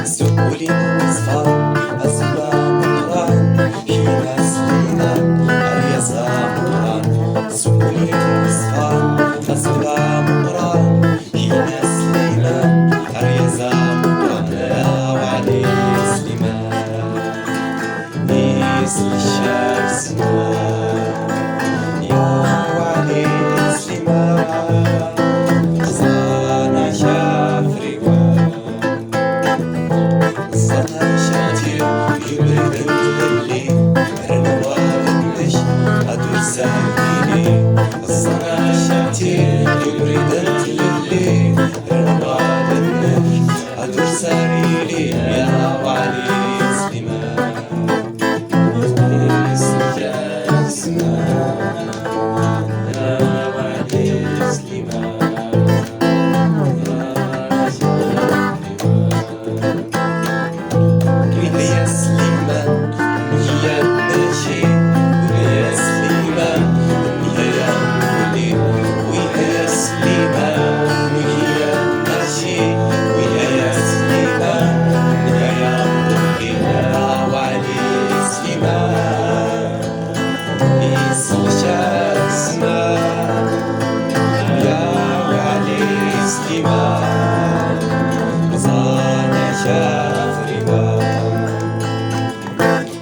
سؤولي أصفار أزلام قران حين سلينا أريزا قران سؤولي أصفار أزلام قران حين سلينا أريزا قران وعلي سليمان نيس الشمس يا وعلي سليمان خزانة شافري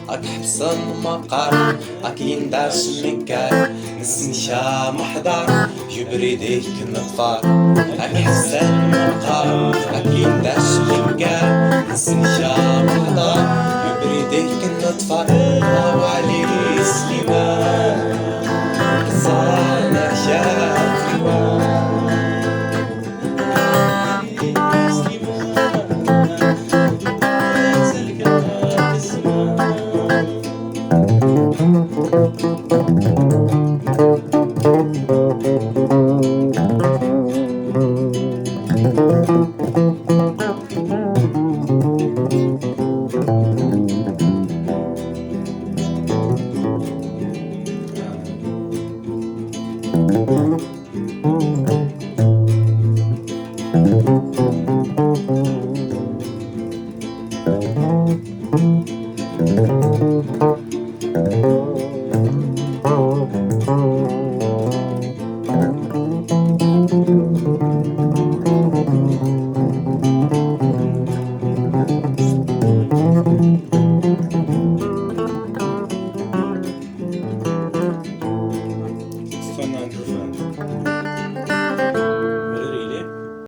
أكحبسن مقار أكين داش مكار نسنشا محضر جبري ديك نطفار أكحبسن مقار أكين داش مكار نسنشا محضر جبري ديك نطفار وعلي سليمان صانع شافري